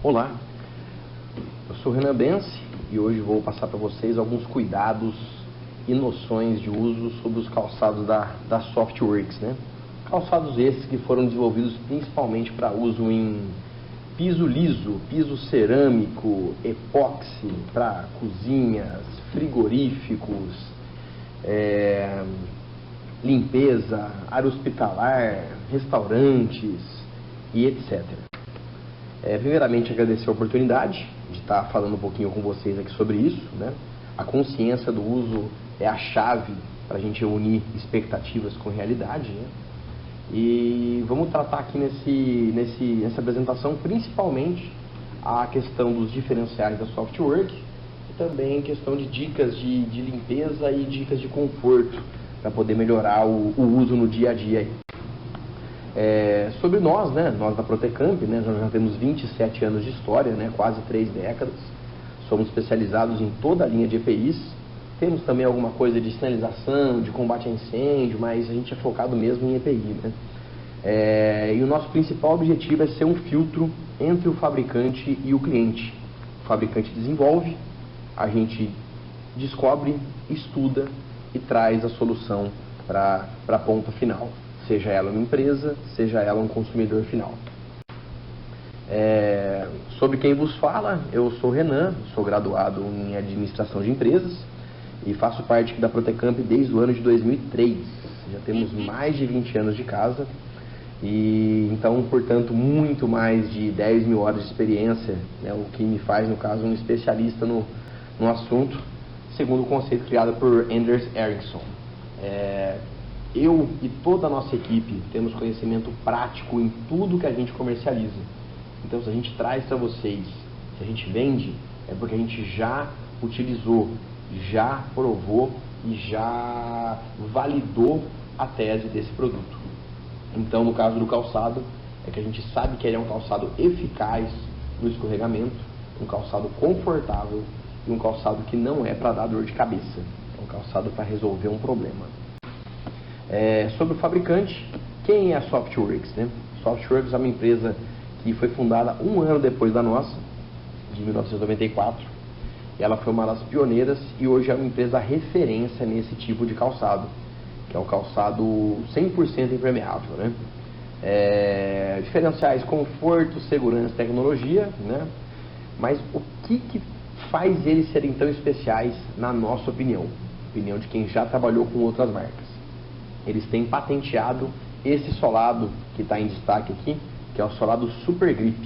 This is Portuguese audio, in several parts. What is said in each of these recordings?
Olá, eu sou Renan Bense e hoje vou passar para vocês alguns cuidados e noções de uso sobre os calçados da Softworks, né? Calçados esses que foram desenvolvidos principalmente para uso em piso liso, piso cerâmico, epóxi para cozinhas, frigoríficos, limpeza, área hospitalar, restaurantes e etc. Primeiramente, agradecer a oportunidade de estar falando um pouquinho com vocês aqui sobre isso, né? A consciência do uso é a chave para a gente unir expectativas com realidade, né? E vamos tratar aqui nessa apresentação principalmente a questão dos diferenciais da Softworks e também questão de dicas de limpeza e dicas de conforto para poder melhorar o uso no dia a dia aí. Sobre nós, né, nós da Protecamp, né, nós já temos 27 anos de história, né, quase 3 décadas. Somos especializados em toda a linha de EPIs. Temos também alguma coisa de sinalização, de combate a incêndio, mas a gente é focado mesmo em EPI, né? E o nosso principal objetivo é ser um filtro entre o fabricante e o cliente. O fabricante desenvolve, a gente descobre, estuda e traz a solução para a ponta final. Seja ela uma empresa, seja ela um consumidor final. Sobre quem vos fala, eu sou Renan, sou graduado em Administração de Empresas e faço parte da Protecamp desde o ano de 2003. Já temos mais de 20 anos de casa e então, portanto, muito mais de 10 mil horas de experiência, né, o que me faz, no caso, um especialista no assunto, segundo o conceito criado por Anders Ericsson. Eu e toda a nossa equipe temos conhecimento prático em tudo que a gente comercializa. Então, se a gente traz para vocês, se a gente vende, é porque a gente já utilizou, já provou e já validou a tese desse produto. Então, no caso do calçado, é que a gente sabe que ele é um calçado eficaz no escorregamento, um calçado confortável e um calçado que não é para dar dor de cabeça. É um calçado para resolver um problema. Sobre o fabricante, quem é a Softworks, né? Softworks é uma empresa que foi fundada um ano depois da nossa, de 1994. Ela foi uma das pioneiras e hoje é uma empresa referência nesse tipo de calçado, que é o calçado 100% impermeável, né? Diferenciais: conforto, segurança, tecnologia, né? Mas o que faz eles serem tão especiais, na nossa opinião de quem já trabalhou com outras marcas? Eles têm patenteado esse solado que está em destaque aqui, que é o solado Super Grip.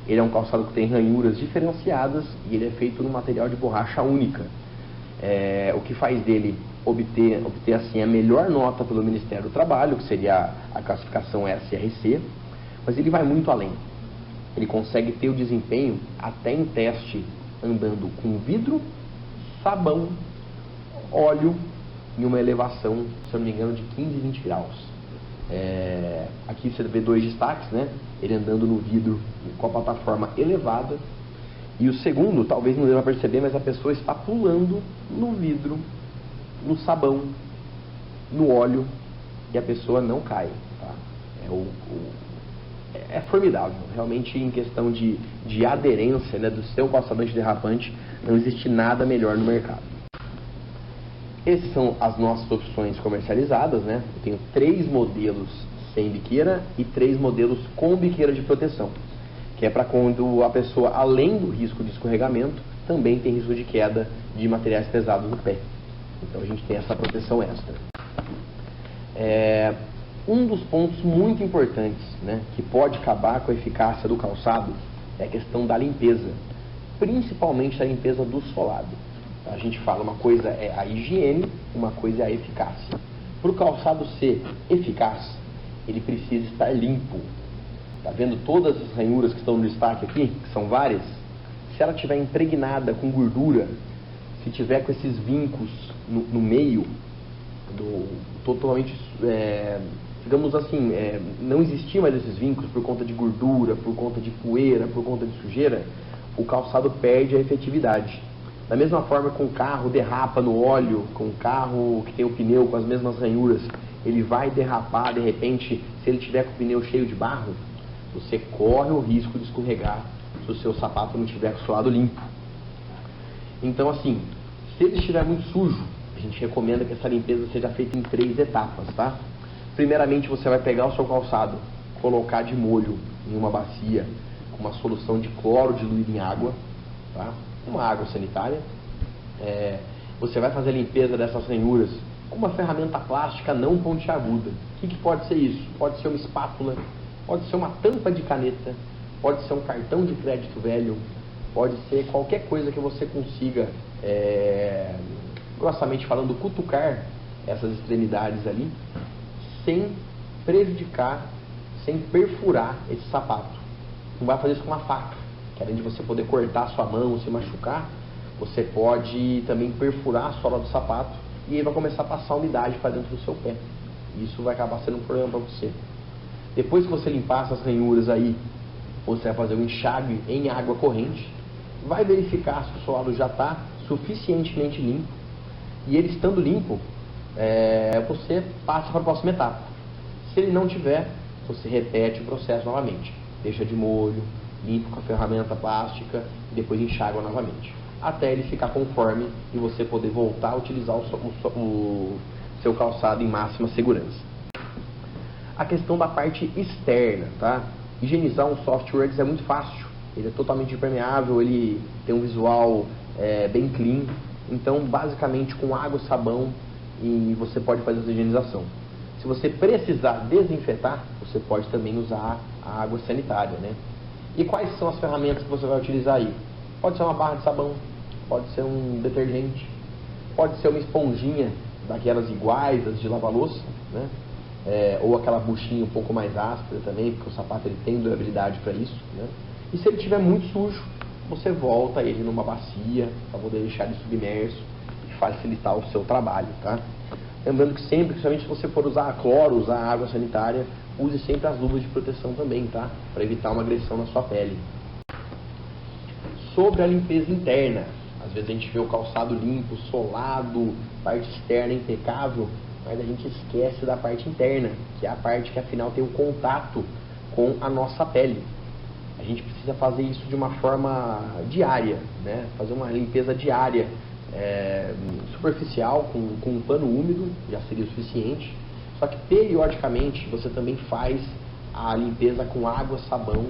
Ele é um calçado que tem ranhuras diferenciadas e ele é feito num material de borracha única. O que faz dele obter assim a melhor nota pelo Ministério do Trabalho, que seria a classificação SRC, mas ele vai muito além. Ele consegue ter o desempenho até em teste andando com vidro, sabão, óleo em uma elevação, se eu não me engano, de 15, 20 graus. Aqui você vê dois destaques, né? Ele andando no vidro com a plataforma elevada. E o segundo, talvez não dê para perceber, mas a pessoa está pulando no vidro, no sabão, no óleo, e a pessoa não cai. Tá? É formidável. Realmente, em questão de aderência, né, do seu calçado antiderrapante, não existe nada melhor no mercado. Esses são as nossas opções comercializadas, né? Eu tenho 3 modelos sem biqueira e 3 modelos com biqueira de proteção, que é para quando a pessoa, além do risco de escorregamento, também tem risco de queda de materiais pesados no pé. Então a gente tem essa proteção extra. Um dos pontos muito importantes, né, que pode acabar com a eficácia do calçado é a questão da limpeza, principalmente a limpeza do solado. A gente fala, uma coisa é a higiene, uma coisa é a eficácia. Para o calçado ser eficaz, ele precisa estar limpo. Tá vendo todas as ranhuras que estão no destaque aqui, que são várias? Se ela estiver impregnada com gordura, se tiver com esses vincos no meio, totalmente, digamos assim, não existir mais esses vincos por conta de gordura, por conta de poeira, por conta de sujeira, o calçado perde a efetividade. Da mesma forma, com o carro derrapa no óleo, com o carro que tem o pneu com as mesmas ranhuras, ele vai derrapar de repente se ele tiver com o pneu cheio de barro. você corre o risco de escorregar se o seu sapato não estiver com o lado limpo. Então assim, se ele estiver muito sujo, a gente recomenda que essa limpeza seja feita em 3 etapas, tá? Primeiramente, você vai pegar o seu calçado, colocar de molho em uma bacia com uma solução de cloro diluído em água, tá? Uma água sanitária. Você vai fazer a limpeza dessas ranhuras com uma ferramenta plástica não pontiaguda. O que pode ser isso? Pode ser uma espátula, pode ser uma tampa de caneta, pode ser um cartão de crédito velho, pode ser qualquer coisa que você consiga, grossamente falando, cutucar essas extremidades ali, sem prejudicar, sem perfurar esse sapato. Não vai fazer isso com uma faca, que além de você poder cortar a sua mão, se machucar, você pode também perfurar a sola do sapato e aí vai começar a passar umidade para dentro do seu pé. Isso vai acabar sendo um problema para você. Depois que você limpar essas ranhuras aí, você vai fazer um enxágue em água corrente, vai verificar se o solado já está suficientemente limpo, e ele estando limpo, você passa para a próxima etapa. Se ele não tiver, você repete o processo novamente. Deixa de molho, limpa com a ferramenta plástica e depois enxágua novamente, até ele ficar conforme e você poder voltar a utilizar o seu calçado em máxima segurança. A questão da parte externa, tá? Higienizar um Softworks é muito fácil. Ele é totalmente impermeável, ele tem um visual bem clean. Então, basicamente, com água e sabão, e você pode fazer essa higienização. Se você precisar desinfetar, você pode também usar a água sanitária, né? E quais são as ferramentas que você vai utilizar aí? Pode ser uma barra de sabão, pode ser um detergente, pode ser uma esponjinha daquelas iguais, as de lavar louça, né? Ou aquela buchinha um pouco mais áspera também, porque o sapato ele tem durabilidade para isso, né? E se ele estiver muito sujo, você volta ele numa bacia para poder deixar ele submerso e facilitar o seu trabalho, tá? Lembrando que sempre, principalmente se você for usar cloro, usar água sanitária, use sempre as luvas de proteção também, tá? Para evitar uma agressão na sua pele. Sobre a limpeza interna, às vezes a gente vê o calçado limpo, solado, parte externa impecável, mas a gente esquece da parte interna, que é a parte que afinal tem o contato com a nossa pele. A gente precisa fazer isso de uma forma diária, né? Fazer uma limpeza diária, superficial, com um pano úmido, já seria o suficiente. Só que periodicamente você também faz a limpeza com água, sabão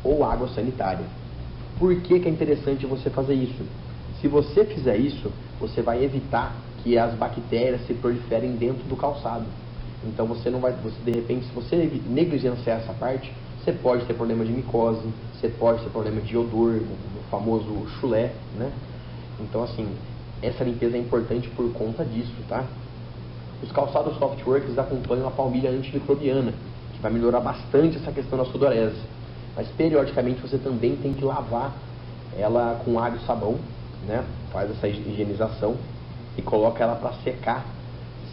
ou água sanitária. Por que é interessante você fazer isso? Se você fizer isso, você vai evitar que as bactérias se proliferem dentro do calçado. Então você não vai, de repente, se você negligenciar essa parte, você pode ter problema de micose, você pode ter problema de odor, o famoso chulé, né? Então assim, essa limpeza é importante por conta disso, tá? Os calçados Softworks acompanham a palmilha antimicrobiana, que vai melhorar bastante essa questão da sudorese. Mas periodicamente você também tem que lavar ela com água e sabão, né? Faz essa higienização e coloca ela para secar,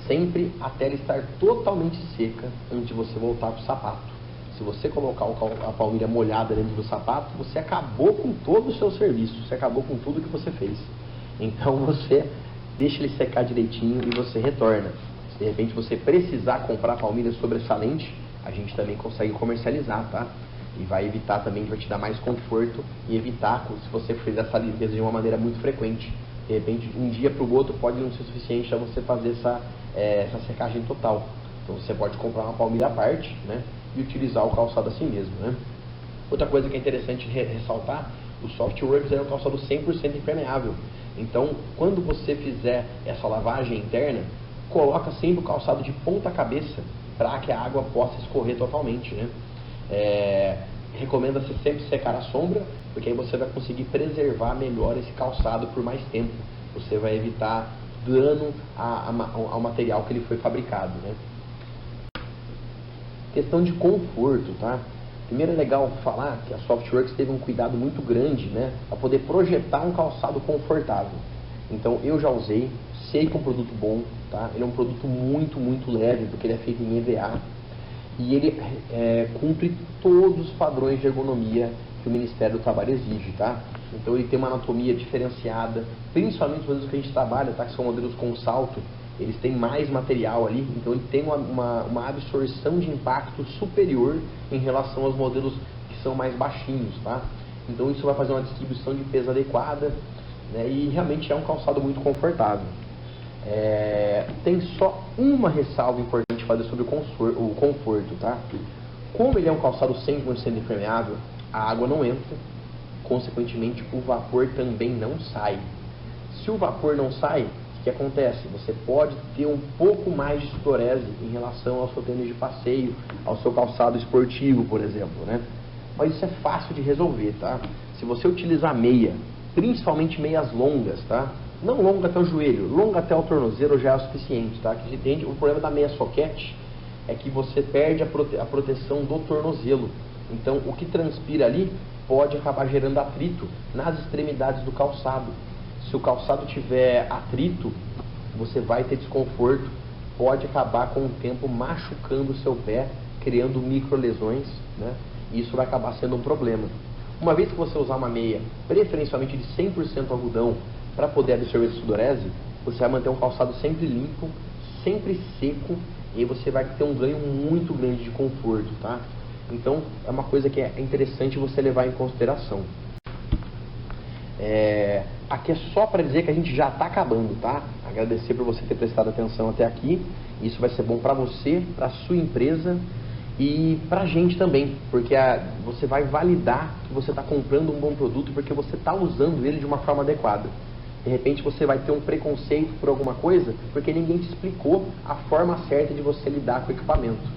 sempre até ela estar totalmente seca antes de você voltar para o sapato. Se você colocar a palmilha molhada dentro do sapato, você acabou com todo o seu serviço, você acabou com tudo que você fez. Então você deixa ele secar direitinho e você retorna. Se de repente você precisar comprar a palmilha sobressalente, a gente também consegue comercializar, tá? E vai evitar também, vai te dar mais conforto e evitar, se você fizer essa limpeza de uma maneira muito frequente. De repente, um dia para o outro pode não ser suficiente para você fazer essa secagem total. Então você pode comprar uma palmilha à parte, né? E utilizar o calçado assim mesmo, né? Outra coisa que é interessante ressaltar, o Softworks é um calçado 100% impermeável. Então, quando você fizer essa lavagem interna, coloca sempre o calçado de ponta cabeça para que a água possa escorrer totalmente, né? Recomenda-se sempre secar à sombra, porque aí você vai conseguir preservar melhor esse calçado por mais tempo. Você vai evitar dano ao material que ele foi fabricado, né? Questão de conforto, tá? Primeiro é legal falar que a Softworks teve um cuidado muito grande, né, para poder projetar um calçado confortável. Então eu já usei, sei que é um produto bom, tá? Ele é um produto muito, muito leve, porque ele é feito em EVA e ele cumpre todos os padrões de ergonomia que o Ministério do Trabalho exige, tá? Então ele tem uma anatomia diferenciada, principalmente os modelos que a gente trabalha, tá? Que são modelos com salto. Eles têm mais material ali, então ele tem uma absorção de impacto superior em relação aos modelos são mais baixinhos, tá? Então isso vai fazer uma distribuição de peso adequada, né? E realmente é um calçado muito confortável. Tem só uma ressalva importante fazer sobre o conforto, tá? Como ele é um calçado 100% impermeável, a água não entra, consequentemente o vapor também não sai. Se o vapor não sai, o que acontece? Você pode ter um pouco mais de sudorese em relação ao seu tênis de passeio, ao seu calçado esportivo, por exemplo, né? Mas isso é fácil de resolver, tá? Se você utilizar meia, principalmente meias longas, tá? Não longa até o joelho, longa até o tornozelo já é o suficiente, tá? O problema da meia soquete é que você perde a proteção do tornozelo. Então, o que transpira ali pode acabar gerando atrito nas extremidades do calçado. Se o calçado tiver atrito, você vai ter desconforto, pode acabar com o tempo machucando o seu pé, criando microlesões, né? E isso vai acabar sendo um problema. Uma vez que você usar uma meia, preferencialmente de 100% algodão, para poder absorver essa sudorese, você vai manter um calçado sempre limpo, sempre seco, e aí você vai ter um ganho muito grande de conforto, tá? Então, é uma coisa que é interessante você levar em consideração. Aqui é só para dizer que a gente já está acabando, tá? Agradecer por você ter prestado atenção até aqui. Isso vai ser bom para você, para sua empresa e para a gente também, porque você vai validar que você está comprando um bom produto porque você está usando ele de uma forma adequada. De repente você vai ter um preconceito por alguma coisa porque ninguém te explicou a forma certa de você lidar com o equipamento.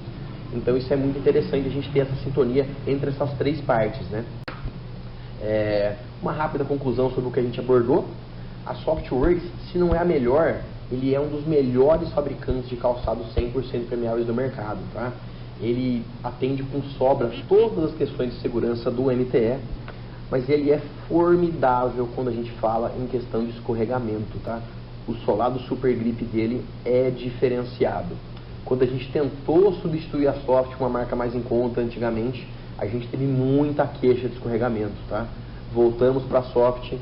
Então isso é muito interessante a gente ter essa sintonia entre essas três partes, né? Uma rápida conclusão sobre o que a gente abordou. A Softworks, se não é a melhor, ele é um dos melhores fabricantes de calçados 100% permeáveis do mercado, tá? Ele atende com sobra todas as questões de segurança do MTE, mas ele é formidável quando a gente fala em questão de escorregamento, tá? O solado Super Grip dele é diferenciado. Quando a gente tentou substituir a Soft, uma marca mais em conta antigamente, a gente teve muita queixa de escorregamento, tá? Voltamos para a Soft,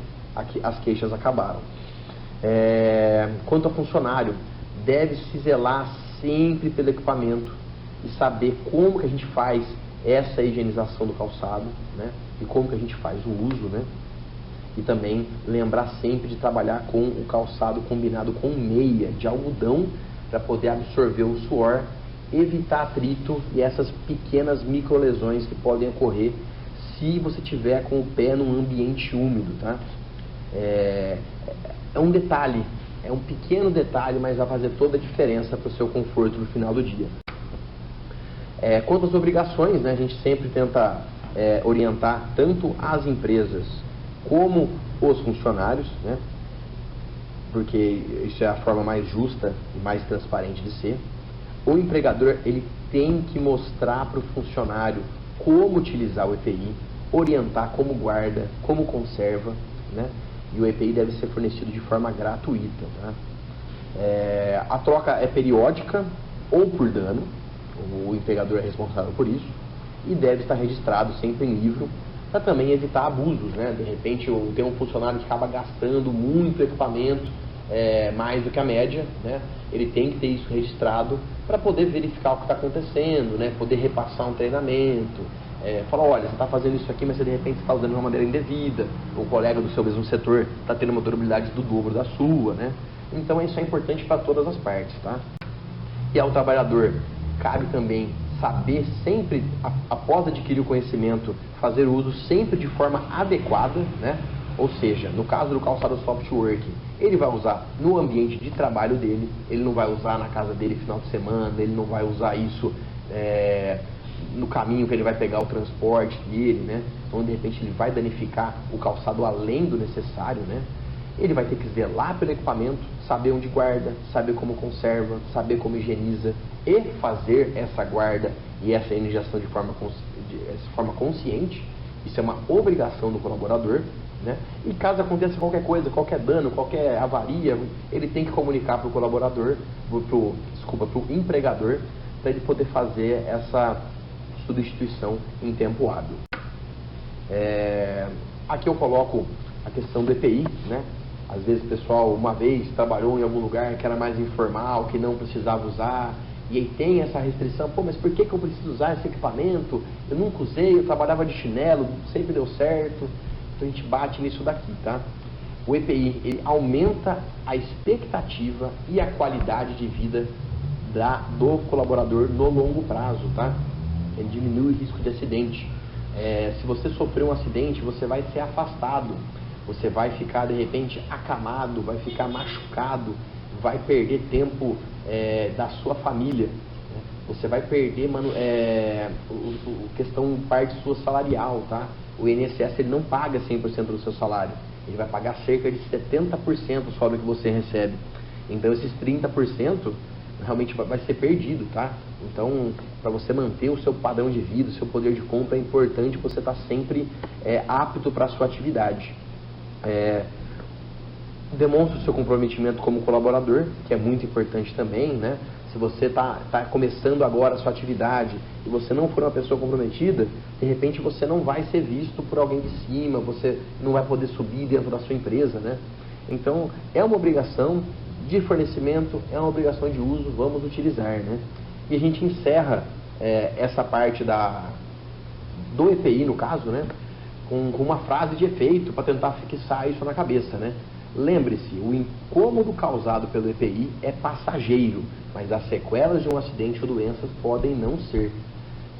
as queixas acabaram. Quanto ao funcionário, deve-se zelar sempre pelo equipamento e saber como que a gente faz essa higienização do calçado, né? E como que a gente faz o uso, né? E também lembrar sempre de trabalhar com o calçado combinado com meia de algodão para poder absorver o suor, evitar atrito e essas pequenas microlesões que podem ocorrer se você tiver com o pé num ambiente úmido, tá? É um detalhe, é um pequeno detalhe, mas vai fazer toda a diferença para o seu conforto no final do dia. Quanto às obrigações, né, a gente sempre tenta orientar tanto as empresas como os funcionários, né, porque isso é a forma mais justa e mais transparente de ser. O empregador ele tem que mostrar para o funcionário como utilizar o EPI, orientar como guarda, como conserva, né, e o EPI deve ser fornecido de forma gratuita, tá? A troca é periódica ou por dano. O empregador é responsável por isso e deve estar registrado sempre em livro para também evitar abusos, né? De repente tem um funcionário que acaba gastando muito equipamento, mais do que a média, né? Ele tem que ter isso registrado para poder verificar o que está acontecendo, né? Poder repassar um treinamento, falar, olha, você está fazendo isso aqui, mas você de repente está usando de uma maneira indevida, o colega do seu mesmo setor está tendo uma durabilidade do dobro da sua, né? Então isso é importante para todas as partes, tá? E ao trabalhador cabe também saber sempre, após adquirir o conhecimento, fazer o uso sempre de forma adequada, né? Ou seja, no caso do calçado Softwork, ele vai usar no ambiente de trabalho dele, ele não vai usar na casa dele final de semana, ele não vai usar isso no caminho que ele vai pegar o transporte dele, né? Então, de repente, ele vai danificar o calçado além do necessário, né? Ele vai ter que zelar pelo equipamento, saber onde guarda, saber como conserva, saber como higieniza e fazer essa guarda e essa higienização de forma consciente. Isso é uma obrigação do colaborador, né? E caso aconteça qualquer coisa, qualquer dano, qualquer avaria, ele tem que comunicar para o colaborador, para o empregador, para ele poder fazer essa substituição em tempo hábil. Aqui eu coloco a questão do EPI, né? Às vezes o pessoal uma vez trabalhou em algum lugar que era mais informal, que não precisava usar, e aí tem essa restrição, pô, mas por que eu preciso usar esse equipamento? Eu nunca usei, eu trabalhava de chinelo, sempre deu certo. Então a gente bate nisso daqui, tá? O EPI, ele aumenta a expectativa e a qualidade de vida do colaborador no longo prazo, tá? Ele diminui o risco de acidente. Se você sofrer um acidente, você vai ser afastado, você vai ficar de repente acamado, vai ficar machucado, vai perder tempo da sua família, né? Você vai perder questão parte sua salarial, tá? O INSS ele não paga 100% do seu salário, ele vai pagar cerca de 70% sobre o que você recebe. Então esses 30% realmente vai ser perdido, tá? Então, para você manter o seu padrão de vida, o seu poder de compra, é importante você estar sempre apto para a sua atividade. Demonstre o seu comprometimento como colaborador, que é muito importante também, né? Se você está começando agora a sua atividade e você não for uma pessoa comprometida, de repente você não vai ser visto por alguém de cima, você não vai poder subir dentro da sua empresa, né? Então, é uma obrigação de fornecimento, é uma obrigação de uso, vamos utilizar, né? E a gente encerra essa parte do EPI, no caso, né? Com uma frase de efeito para tentar fixar isso na cabeça, né? Lembre-se, o incômodo causado pelo EPI é passageiro, mas as sequelas de um acidente ou doenças podem não ser.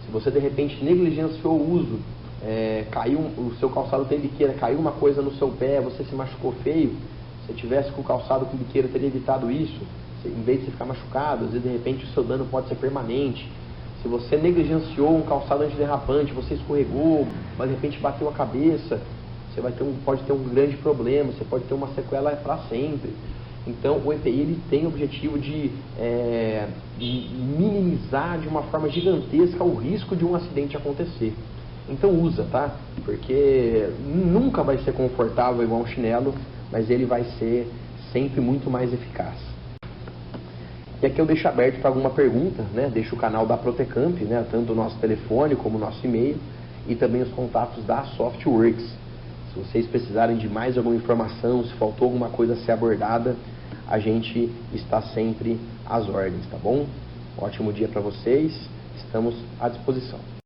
Se você de repente negligenciou o uso, o seu calçado tem biqueira, caiu uma coisa no seu pé, você se machucou feio, se tivesse com o calçado com biqueira, teria evitado isso. Em vez de você ficar machucado, às vezes de repente o seu dano pode ser permanente. Se você negligenciou um calçado antiderrapante, você escorregou, mas de repente bateu a cabeça, você pode ter um grande problema, você pode ter uma sequela para sempre. Então o EPI ele tem o objetivo de minimizar de uma forma gigantesca o risco de um acidente acontecer. Então usa, tá? Porque nunca vai ser confortável igual um chinelo, mas ele vai ser sempre muito mais eficaz. E aqui eu deixo aberto para alguma pergunta, né? Deixo o canal da Protecamp, né? Tanto o nosso telefone como o nosso e-mail, e também os contatos da Softworks. Se vocês precisarem de mais alguma informação, se faltou alguma coisa a ser abordada, a gente está sempre às ordens, tá bom? Ótimo dia para vocês, estamos à disposição.